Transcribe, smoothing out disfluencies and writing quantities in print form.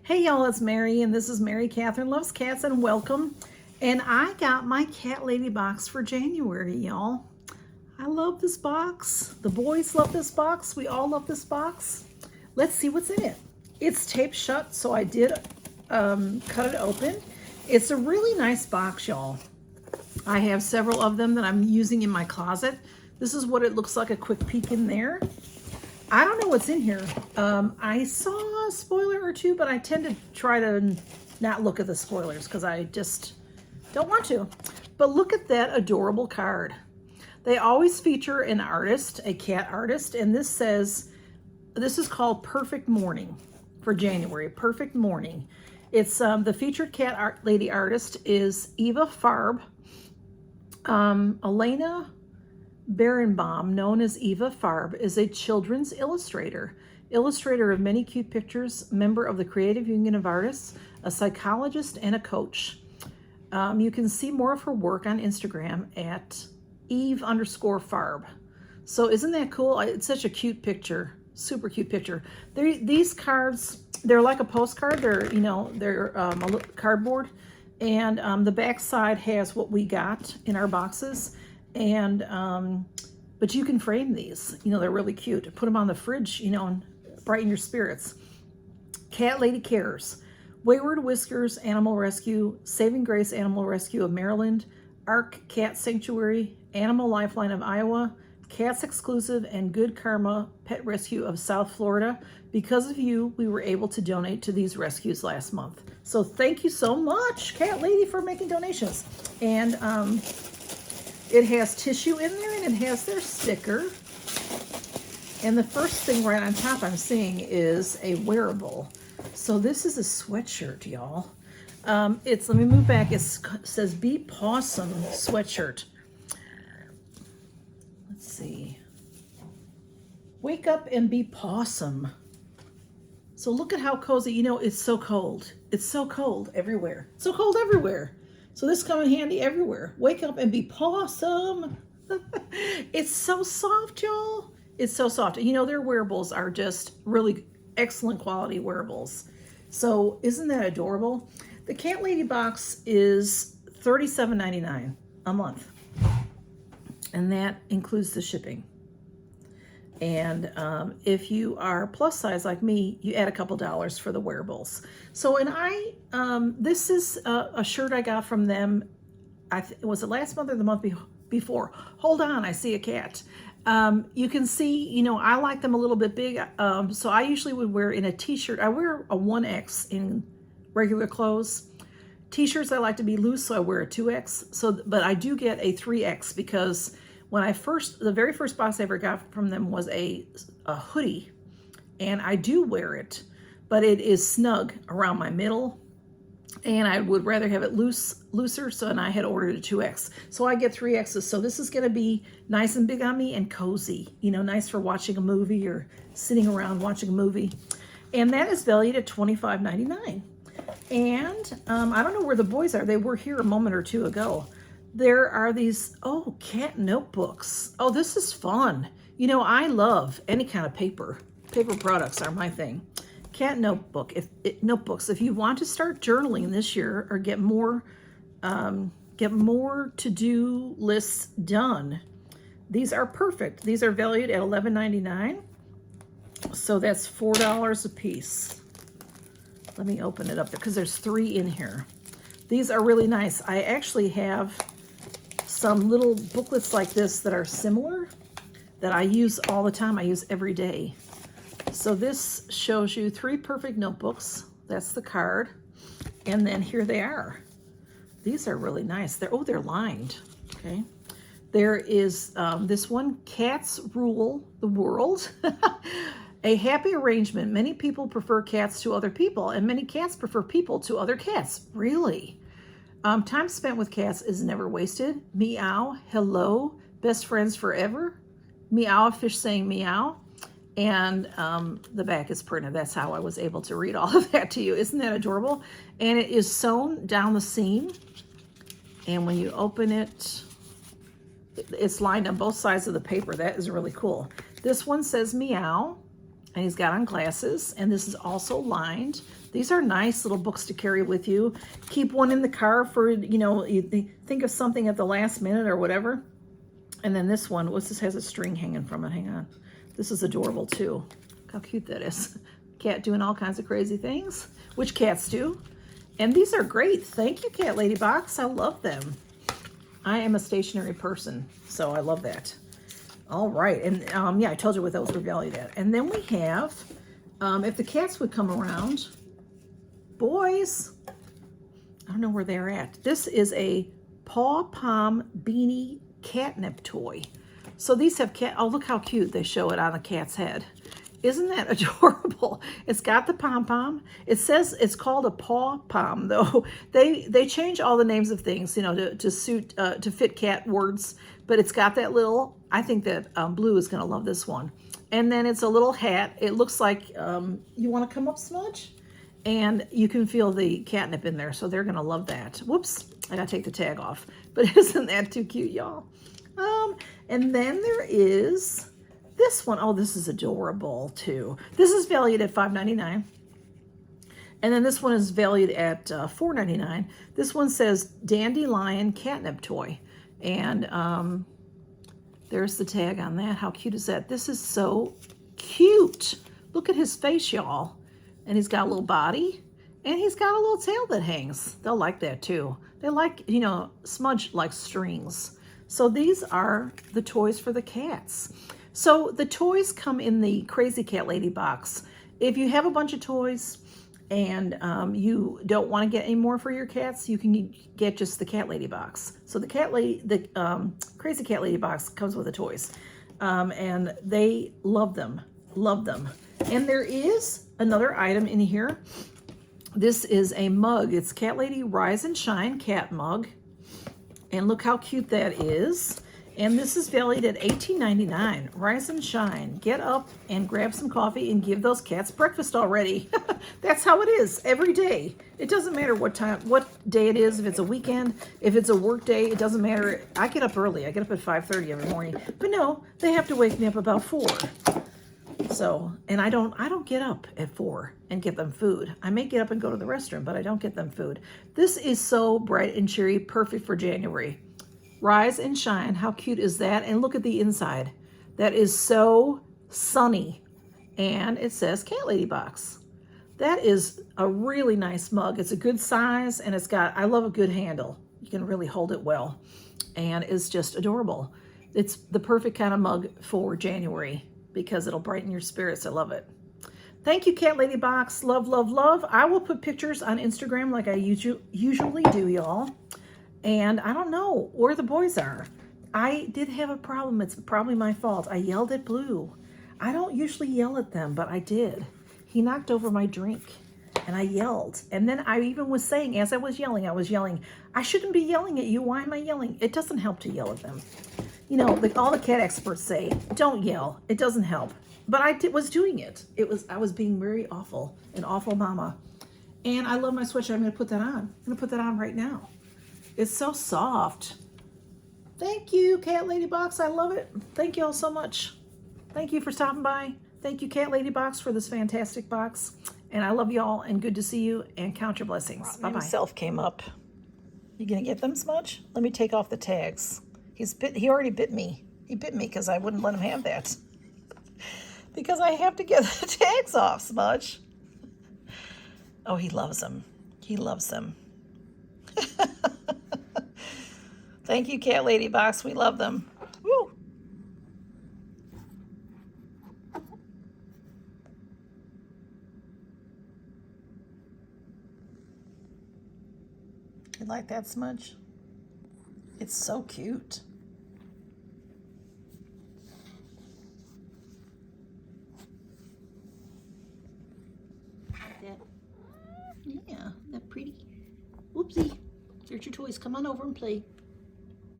Hey y'all, it's Mary, and this is Mary Catherine Loves Cats, and welcome. And I got my CatLady box for January, y'all. I love this box. The boys love this box. We all love this box. Let's see what's in it. It's taped shut, so I did cut it open. It's a really nice box, y'all. I have several of them that I'm using in my closet. This is what it looks like, a quick peek in there. I don't know what's in here. I saw a spoiler or two, but I tend to try to not look at the spoilers because I just don't want to. But look at that adorable card. They always feature an artist, a cat artist, and this says, this is called Perfect Morning for January, Perfect Morning. It's the featured cat lady artist is Eva Farb. Elena Berenbaum, known as Eva Farb, is a children's illustrator of many cute pictures, member of the Creative Union of Artists, a psychologist, and a coach. You can see more of her work on Instagram at Eve_Farb. So isn't that cool? It's such a cute picture, super cute picture. These cards, they're like a postcard. They're a cardboard, and the back side has what we got in our boxes. And but you can frame these, they're really cute. Put them on the fridge, and brighten your spirits. CatLady Cares, Wayward Whiskers Animal Rescue, Saving Grace Animal Rescue of Maryland, Ark Cat Sanctuary, Animal Lifeline of Iowa, Cats Exclusive, and Good Karma Pet Rescue of South Florida. Because of you, we were able to donate to these rescues last month. So thank you so much, CatLady, for making donations. And it has tissue in there, and it has their sticker. And the first thing right on top I'm seeing is a wearable. So this is a sweatshirt, y'all. Let me move back. It says Be Pawsome sweatshirt. Let's see. Wake up and be pawsome. So look at how cozy. It's so cold. It's so cold everywhere. So cold everywhere. So this comes in handy everywhere. Wake up and be pawsome. It's so soft, y'all. It's so soft. Their wearables are just really excellent quality wearables. So isn't that adorable? The CatLady box is $37.99 a month. And that includes the shipping. And if you are plus size like me, you add a couple dollars for the wearables. So, and this is a shirt I got from them. Was it last month or the month before? Hold on, I see a cat. You can see, I like them a little bit big. So I usually would wear in a t-shirt. I wear a 1X in regular clothes. T-shirts I like to be loose, so I wear a 2X. So, but I do get a 3X because when the very first box I ever got from them was a hoodie, and I do wear it, but it is snug around my middle, and I would rather have it looser, and I had ordered a 2X. So I get 3Xs, so this is gonna be nice and big on me and cozy, nice for watching a movie or sitting around watching a movie. And that is valued at $25.99. And I don't know where the boys are. They were here a moment or two ago. There are these, cat notebooks. Oh, this is fun. I love any kind of paper. Paper products are my thing. Cat notebook. Notebooks. If you want to start journaling this year or get more to-do lists done, these are perfect. These are valued at $11.99. So that's $4 a piece. Let me open it up because there's 3 in here. These are really nice. I actually have some little booklets like this that are similar that I use all the time. I use every day. So this shows you 3 perfect notebooks. That's the card. And then here they are. These are really nice. They're lined. Okay. There is this one, Cats Rule the World. A happy arrangement. Many people prefer cats to other people, and many cats prefer people to other cats. Really? Time spent with cats is never wasted. Meow, hello, best friends forever. Meow, fish saying meow. And the back is printed. That's how I was able to read all of that to you. Isn't that adorable? And it is sewn down the seam. And when you open it, it's lined on both sides of the paper. That is really cool. This one says meow. And he's got on glasses, and this is also lined. These are nice little books to carry with you. Keep one in the car for, you know, you think of something at the last minute or whatever. And then this one, what's this, has a string hanging from it. Hang on. This is adorable too. Look how cute that is. Cat doing all kinds of crazy things, which cats do. And these are great. Thank you, CatLady Box. I love them. I am a stationary person, so I love that. All right, and yeah, I told you what those were valued at. And then we have, if the cats would come around, boys, I don't know where they're at. This is a Paw Pom Beanie catnip toy. So these have cat, oh, look how cute they show it on a cat's head. Isn't that adorable? It's got the pom-pom. It says it's called a paw pom, though. They change all the names of things, you know, to suit, to fit cat words. But it's got that little, I think that Blue is going to love this one. And then it's a little hat. It looks like, you want to come up, Smudge? And you can feel the catnip in there, so they're going to love that. Whoops, I got to take the tag off. But isn't that too cute, y'all? And then there is this one. Oh, this is adorable too. This is valued at $5.99. And then this one is valued at $4.99. This one says Dandelion Catnip Toy. And there's the tag on that. How cute is that? This is so cute. Look at his face, y'all. And he's got a little body. And he's got a little tail that hangs. They'll like that too. They like, you know, Smudge likes strings. So these are the toys for the cats. So the toys come in the Crazy CatLady Box. If you have a bunch of toys and you don't want to get any more for your cats, you can get just the CatLady Box. So the Crazy CatLady Box comes with the toys. And they love them, love them. And there is another item in here. This is a mug. It's CatLady Rise and Shine cat mug. And look how cute that is. And this is valued at $18.99. Rise and shine. Get up and grab some coffee and give those cats breakfast already. That's how it is every day. It doesn't matter what time, what day it is. If it's a weekend, if it's a work day, it doesn't matter. I get up early. I get up at 5:30 every morning. But no, they have to wake me up about 4. So, and I don't get up at 4 and get them food. I may get up and go to the restroom, but I don't get them food. This is so bright and cheery, perfect for January. Rise and shine. How cute is that? And look at the inside. That is so sunny. And it says CatLady Box. That is a really nice mug. It's a good size and it's got, I love a good handle. You can really hold it well. And it's just adorable. It's the perfect kind of mug for January because it'll brighten your spirits. I love it. Thank you, CatLady Box. Love, love, love. I will put pictures on Instagram like I usually do, y'all. And I don't know where the boys are. I did have a problem. It's probably my fault. I yelled at Blue. I don't usually yell at them, but I did. He knocked over my drink and I yelled. And then I even was saying, as I was yelling, I shouldn't be yelling at you. Why am I yelling? It doesn't help to yell at them. You know, like all the cat experts say, don't yell. It doesn't help. But I was doing it. I was being very awful, an awful mama. And I love my sweatshirt. I'm going to put that on. I'm going to put that on right now. It's so soft. Thank you, CatLady Box. I love it. Thank you all so much. Thank you for stopping by. Thank you, CatLady Box, for this fantastic box. And I love you all, and good to see you, and count your blessings. Bye-bye. Himself came up. You gonna get them, Smudge? Let me take off the tags. He already bit me. He bit me because I wouldn't let him have that. Because I have to get the tags off, Smudge. Oh, he loves them. He loves them. Thank you, CatLady Box. We love them. Woo! You like that, Smudge? It's so cute. Yeah, isn't that pretty? Whoopsie. There's your toys. Come on over and play.